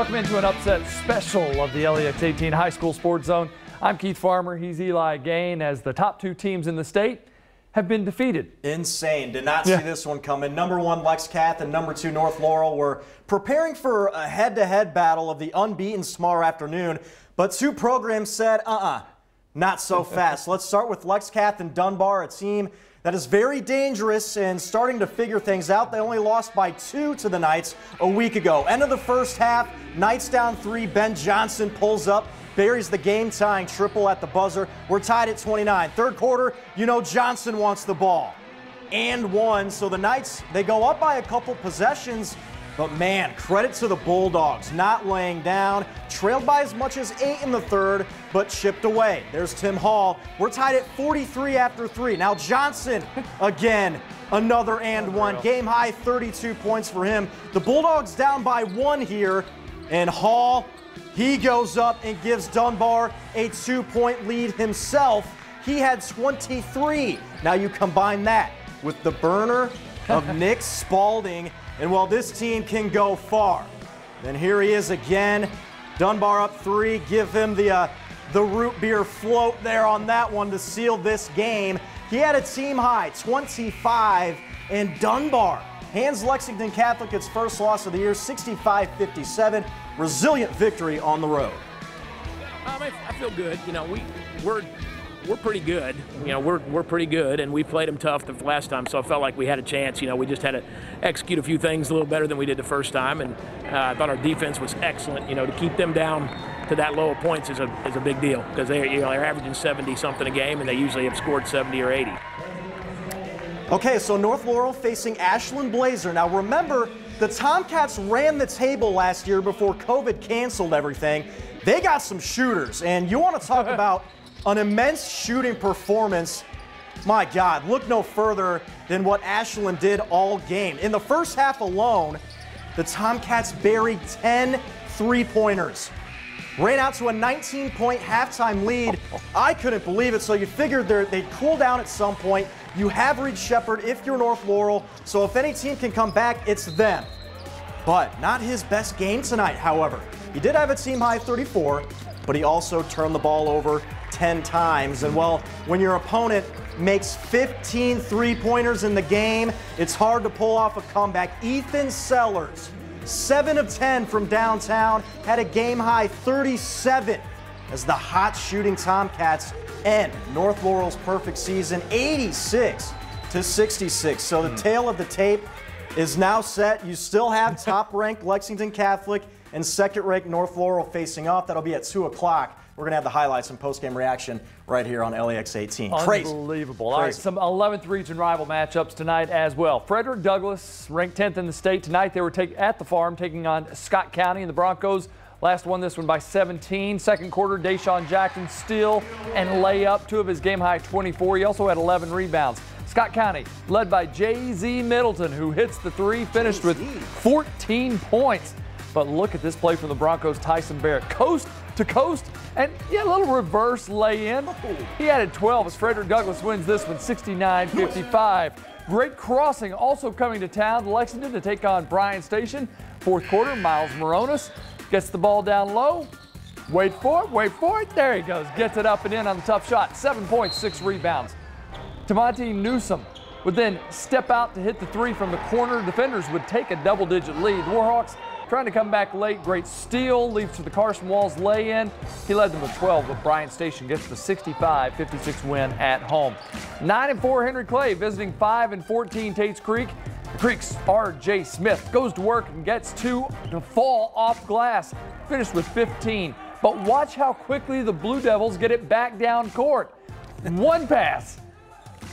Welcome into an upset special of the LEX18 High School Sports Zone. I'm Keith Farmer. He's Eli Gain, as the top two teams in the state have been defeated. Insane. Did not see this one coming. Number 1 LexCath and number 2 North Laurel were preparing for a head-to-head battle of the unbeaten tomorrow afternoon, but two programs said, not so fast. Let's start with LexCath and Dunbar, a team that is very dangerous and starting to figure things out. They only lost by 2 to the Knights a week ago. End of the first half, Knights down 3. Ben Johnson pulls up, buries the game-tying triple at the buzzer. We're tied at 29. Third quarter, you know Johnson wants the ball. And 1. So the Knights, they go up by a couple possessions. But man, credit to the Bulldogs, not laying down. Trailed by as much as 8 in the third, but chipped away. There's Tim Hall. We're tied at 43 after 3. Now Johnson, again, another and 1. Game high 32 points for him. The Bulldogs down by 1 here. And Hall, he goes up and gives Dunbar a 2-point lead himself. He had 23. Now you combine that with the burner of Nick Spalding. And while this team can go far, then here he is again. Dunbar up 3. Give him the root beer float there on that one to seal this game. He had a team high 25, and Dunbar hands Lexington Catholic its first loss of the year, 65-57. Resilient victory on the road. I feel good. You know, we're pretty good. You know, we're pretty good, and we played them tough the last time, so I felt like we had a chance. You know, we just had to execute a few things a little better than we did the first time, and I thought our defense was excellent. You know, to keep them down to that low of points is a big deal, because they're averaging 70-something a game, and they usually have scored 70 or 80. Okay, so North Laurel facing Ashland Blazer. Now remember, the Tomcats ran the table last year before COVID canceled everything. They got some shooters, and you want to talk about an immense shooting performance. My God, look no further than what Ashland did all game. In the first half alone, the Tomcats buried 10 three-pointers. Ran out to a 19-point halftime lead. I couldn't believe it, so you figured they'd cool down at some point. You have Reed Shepherd if you're North Laurel, so if any team can come back, it's them. But not his best game tonight, however. He did have a team-high 34, but he also turned the ball over 10 times. And well, when your opponent makes 15 three-pointers in the game, it's hard to pull off a comeback. Ethan Sellers, 7 of 10 from downtown, had a game-high 37 as the hot shooting Tomcats end North Laurel's perfect season, 86-66. So the tale of the tape is now set. You still have top-ranked Lexington Catholic and second-ranked North Laurel facing off. That'll be at 2 o'clock. We're going to have the highlights and post-game reaction right here on LEX18. Unbelievable. All right, some 11th region rival matchups tonight as well. Frederick Douglass, ranked 10th in the state. Tonight they were at the farm taking on Scott County, and the Broncos last won this one by 17. Second quarter, Deshaun Jackson steal and layup, 2 of his game-high 24. He also had 11 rebounds. Scott County, led by J.Z. Middleton, who hits the 3, finished with 14 points. But look at this play from the Broncos' Tyson Barrett. Coast to coast, and a little reverse lay-in. He added 12 as Frederick Douglass wins this one, 69-55. Great crossing also coming to town, Lexington to take on Bryan Station. Fourth quarter, Miles Moronis gets the ball down low. Wait for it. There he goes. Gets it up and in on the tough shot. 7 points, 6 rebounds. Tamonte Newsom would then step out to hit the 3 from the corner. Defenders would take a double-digit lead. The Warhawks trying to come back late. Great steal, leads to the Carson Walls lay-in. He led them to 12, but Bryan Station gets the 65-56 win at home. 9-4 Henry Clay visiting 5-14 Tates Creek. The Creek's R.J. Smith goes to work and gets 2 to fall off glass. Finished with 15. But watch how quickly the Blue Devils get it back down court. 1 pass.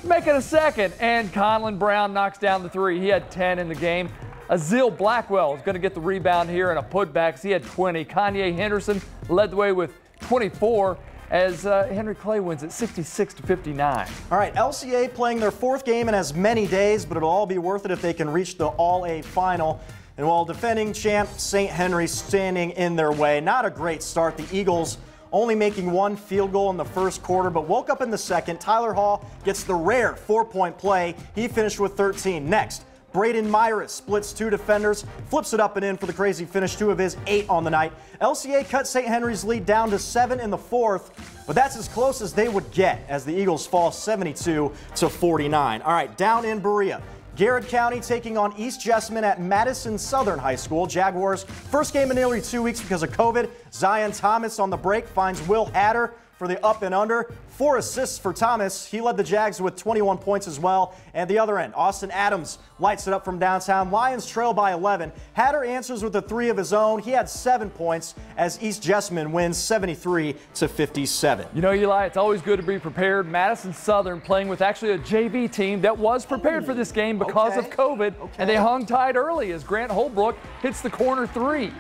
Make it a second, and Conlon Brown knocks down the 3. He had 10 in the game. Azil Blackwell is going to get the rebound here in a putback. He had 20. Kanye Henderson led the way with 24 as Henry Clay wins at 66-59. All right, LCA playing their 4th game in as many days, but it'll all be worth it if they can reach the All-A final. And while defending champ St. Henry standing in their way, not a great start. The Eagles only making 1 field goal in the first quarter, but woke up in the second. Tyler Hall gets the rare 4-point play. He finished with 13. Next, Braden Myris splits 2 defenders, flips it up and in for the crazy finish, 2 of his 8 on the night. LCA cut St. Henry's lead down to 7 in the 4th, but that's as close as they would get as the Eagles fall 72-49. All right, down in Berea. Garrett County taking on East Jessamine at Madison Southern High School. Jaguars' first game in nearly 2 weeks because of COVID. Zion Thomas on the break finds Will Hatter for the up and under. 4 assists for Thomas. He led the Jags with 21 points as well. And the other end, Austin Adams lights it up from downtown. Lions trail by 11. Hatter answers with a 3 of his own. He had 7 points as East Jessamine wins 73-57. You know, Eli, it's always good to be prepared. Madison Southern playing with actually a JV team that was prepared for this game because of COVID, and they hung tight early as Grant Holbrook hits the corner 3.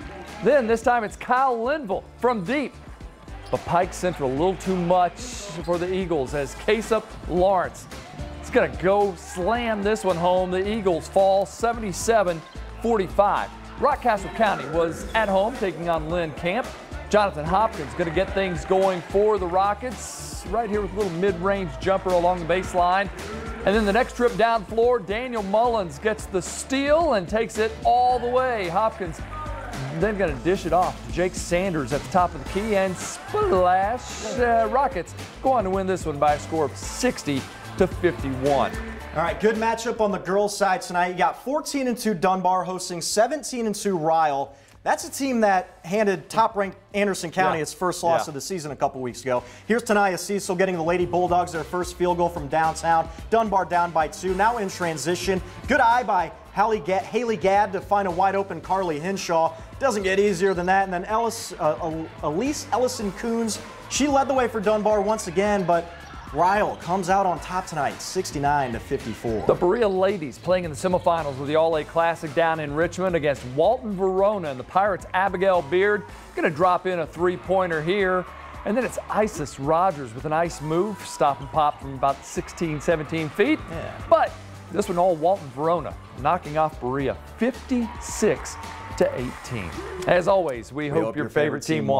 Then this time it's Kyle Linville from deep. But Pike Central a little too much for the Eagles as Kaseup Lawrence is going to go slam this one home. The Eagles fall 77-45. Rockcastle County was at home taking on LYNN Camp. Jonathan Hopkins going to get things going for the Rockets right here with a little mid-range jumper along the baseline. And then the next trip down floor, Daniel Mullins gets the steal and takes it all the way. Hopkins then going to dish it off to Jake Sanders at the top of the key, and splash. Rockets go on to win this one by a score of 60-51. All right, good matchup on the girls' side tonight. You got 14-2 Dunbar hosting 17-2 Ryle. That's a team that handed top-ranked Anderson County its first loss of the season a couple weeks ago. Here's Tanaya Cecil getting the Lady Bulldogs their first field goal from downtown. Dunbar down by 2, now in transition. Good eye by Haley Gadd to find a wide-open Carly Hinshaw. Doesn't get easier than that. And then Elise Ellison-Coons, she led the way for Dunbar once again, but Ryle comes out on top tonight, 69-54. The Berea ladies playing in the semifinals with the All-A Classic down in Richmond against Walton-Verona, and the Pirates' Abigail Beard going to drop in a 3-pointer here. And then it's Isis Rogers with a nice move, stop and pop from about 16, 17 feet. But this one all Walton-Verona knocking off Berea 56-18. As always, we hope your favorite team won.